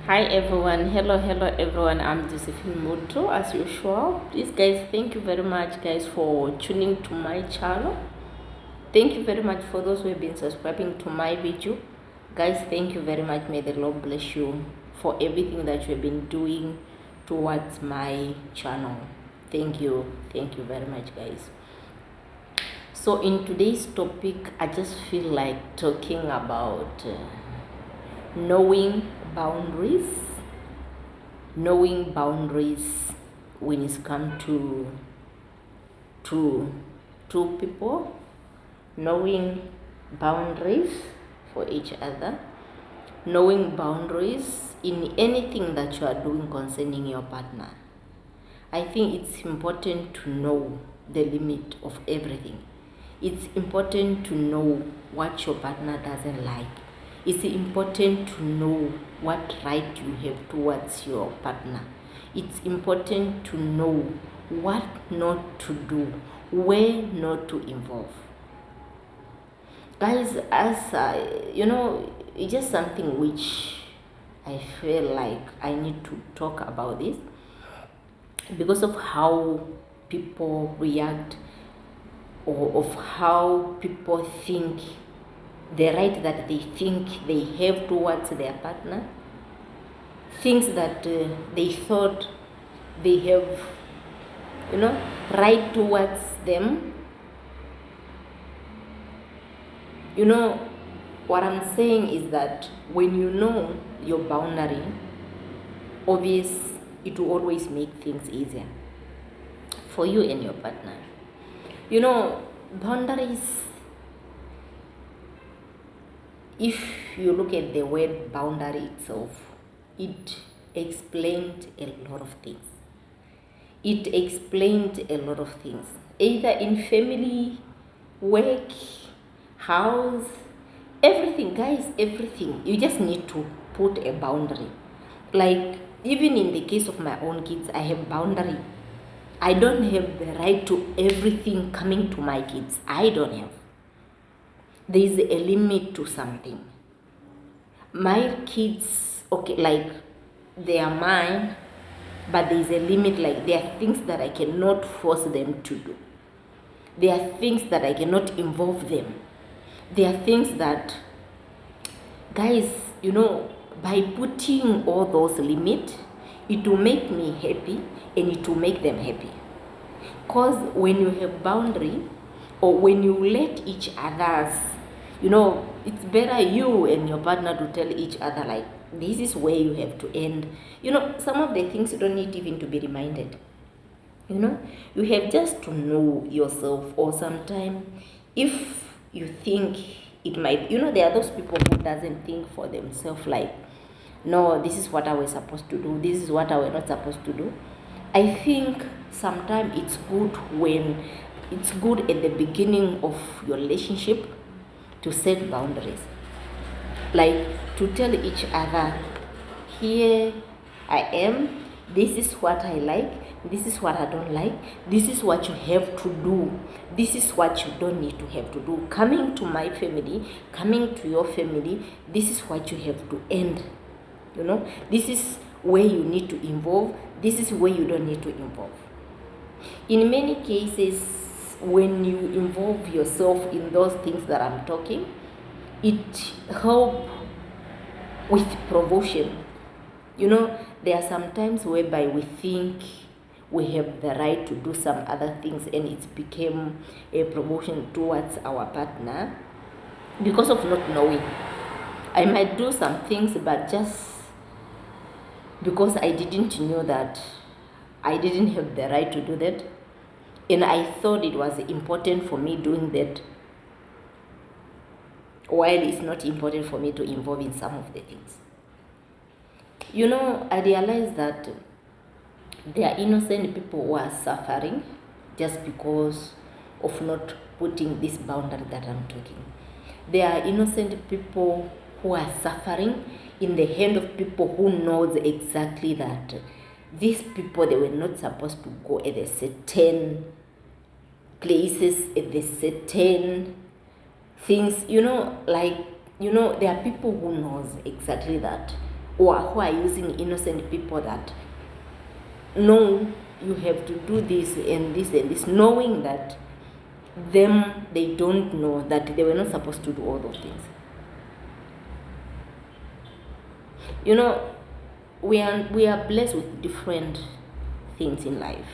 Hi everyone, hello everyone. I'm Josephine Moto as usual. Please guys, thank you very much guys for tuning to my channel. Thank you very much for those who have been subscribing to my video. Guys, thank you very much. May the Lord bless you for everything that you have been doing towards my channel. Thank you very much guys. So in today's topic, I just feel like talking about knowing boundaries when it's come to two people, knowing boundaries for each other, knowing boundaries in anything that you are doing concerning your partner. I think it's important to know the limit of everything. It's important to know what your partner doesn't like. It's important to know what right you have towards your partner. It's important to know what not to do, where not to involve. Guys, it's just something which I feel like I need to talk about this because of how people react or of how people think, the right that they think they have towards their partner, things that they thought they have, right towards them. What I'm saying is that when you know your boundary, obvious, it will always make things easier for you and your partner. Boundaries, if you look at the word boundary itself, it explained a lot of things. Either in family, work, house, everything, guys, everything. You just need to put a boundary. Like, even in the case of my own kids, I have boundary. I don't have the right to everything coming to my kids. I don't have. There is a limit to something. My kids, okay, like, they are mine, but there is a limit. Like, there are things that I cannot force them to do. There are things that I cannot involve them. There are things that, guys, by putting all those limits, it will make me happy and it will make them happy. Because when you have boundary, or when you let each other's, it's better you and your partner to tell each other, like, this is where you have to end. Some of the things you don't need even to be reminded. You have just to know yourself. Or sometimes, if you think it might, there are those people who doesn't think for themselves, like, no, this is what I was supposed to do, this is what I was not supposed to do. I think sometimes it's good at the beginning of your relationship to set boundaries, like to tell each other, here I am, this is what I like, this is what I don't like, this is what you have to do, this is what you don't need to have to do. Coming to my family, coming to your family, this is what you have to end. This is where you need to involve, this is where you don't need to involve. In many cases, when you involve yourself in those things that I'm talking, it helps with promotion. There are some times whereby we think we have the right to do some other things, and it's became a promotion towards our partner because of not knowing. I might do some things, but just because I didn't know that I didn't have the right to do that, and I thought it was important for me doing that, while it's not important for me to involve in some of the things. I realized that there are innocent people who are suffering just because of not putting this boundary that I'm talking. There are innocent people who are suffering in the hand of people who knows exactly that these people, they were not supposed to go at a certain places, at the certain things, there are people who knows exactly that or who are using innocent people that, no, you have to do this and this and this, knowing that they don't know that they were not supposed to do all those things. You know, we are blessed with different things in life.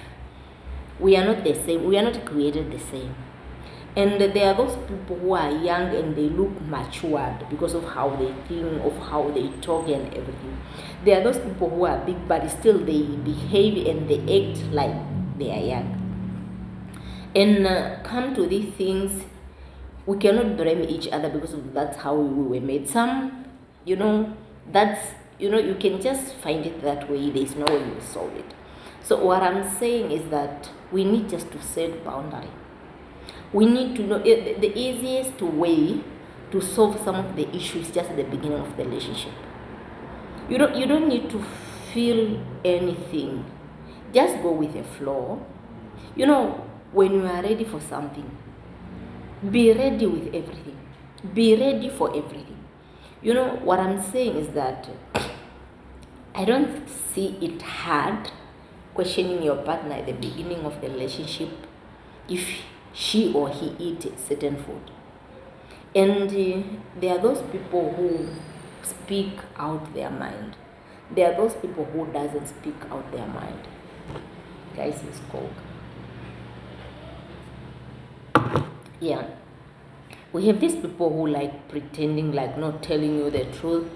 We are not the same. We are not created the same. And there are those people who are young and they look matured because of how they think, of how they talk and everything. There are those people who are big, but still they behave and they act like they are young. And come to these things, we cannot blame each other because that's how we were made. Some, you can just find it that way. There's no way you solve it. So what I'm saying is that we need just to set boundary. We need to know the easiest way to solve some of the issues just at the beginning of the relationship. You don't need to feel anything. Just go with the flow. When you are ready for something, be ready with everything. Be ready for everything. What I'm saying is that I don't see it hard questioning your partner at the beginning of the relationship if she or he eat certain food. And there are those people who speak out their mind. There are those people who doesn't speak out their mind. Guys, it's cold. Yeah. We have these people who like pretending, like not telling you the truth.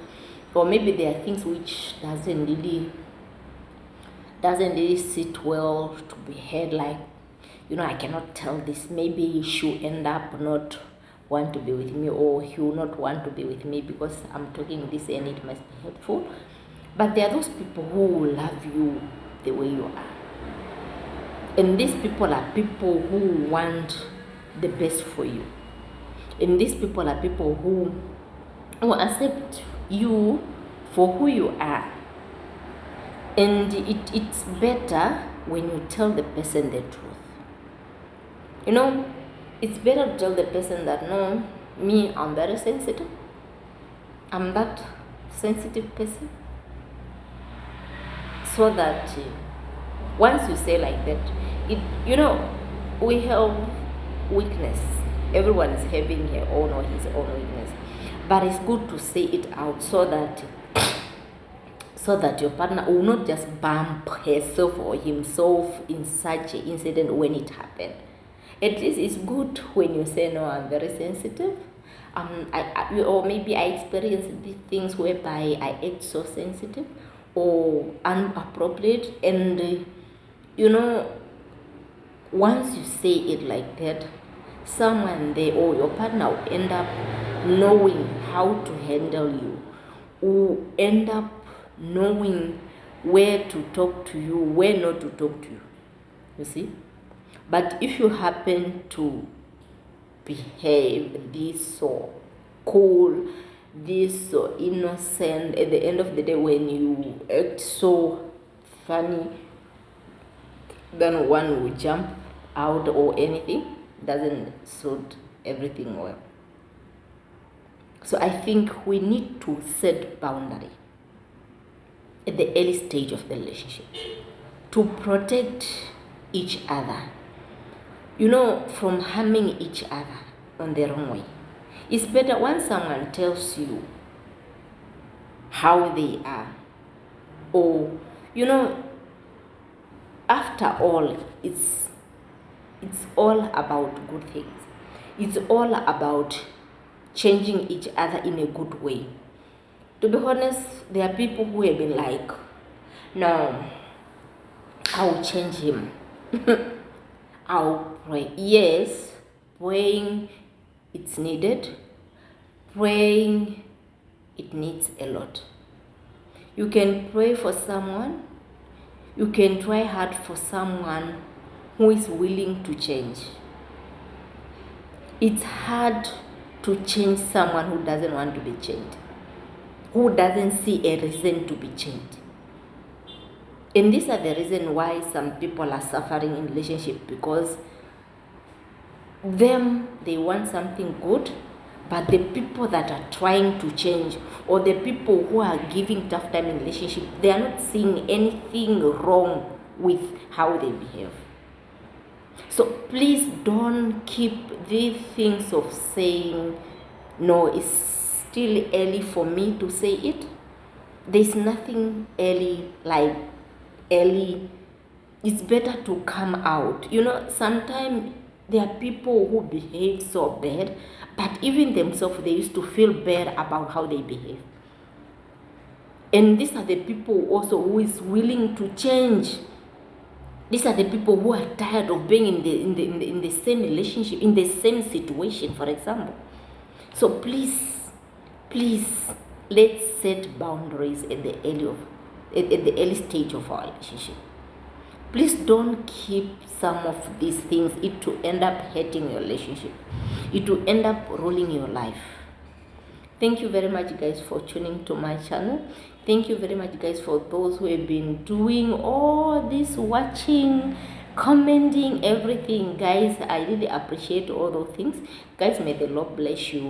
Or maybe there are things which doesn't really sit well to be heard, like, I cannot tell this. Maybe she'll end up not want to be with me, or he will not want to be with me because I'm talking this and it must be helpful. But there are those people who will love you the way you are. And these people are people who want the best for you. And these people are people who accept you for who you are. And it's better when you tell the person the truth. It's better to tell the person that, no, me, I'm very sensitive. I'm that sensitive person. So that once you say like that, we have weakness. Everyone is having her own or his own weakness. But it's good to say it out so that your partner will not just bump herself or himself in such an incident when it happened. At least it's good when you say, no, I'm very sensitive. Or maybe I experience these things whereby I act so sensitive or inappropriate. And, once you say it like that, someone there or your partner will end up knowing how to handle you, will end up knowing where to talk to you, where not to talk to you. You see? But if you happen to behave this so cool, this so innocent, at the end of the day when you act so funny, then one will jump out or anything, doesn't suit everything well. So I think we need to set boundary at the early stage of the relationship to protect each other, from harming each other on the wrong way. It's better when someone tells you how they are, or, after all, it's all about good things. It's all about changing each other in a good way. To be honest, there are people who have been like, no, I'll change him. I'll pray. Yes, praying, it's needed. Praying, it needs a lot. You can pray for someone. You can try hard for someone who is willing to change. It's hard to change someone who doesn't want to be changed, who doesn't see a reason to be changed. And these are the reason why some people are suffering in relationship, because they want something good, But the people that are trying to change, or the people who are giving tough time in relationship, they are not seeing anything wrong with how they behave. So please don't keep these things of saying, no, it's still early for me to say it. There's nothing early like early. It's better to come out. Sometimes there are people who behave so bad, but even themselves, they used to feel bad about how they behave. And these are the people also who is willing to change. These are the people who are tired of being in the same relationship, in the same situation, for example. So please, let's set boundaries at the early stage of our relationship. Please don't keep some of these things. It will end up hurting your relationship. It will end up ruining your life. Thank you very much, guys, for tuning to my channel. Thank you very much, guys, for those who have been doing all this, watching, commenting, everything. Guys, I really appreciate all those things. Guys, may the Lord bless you.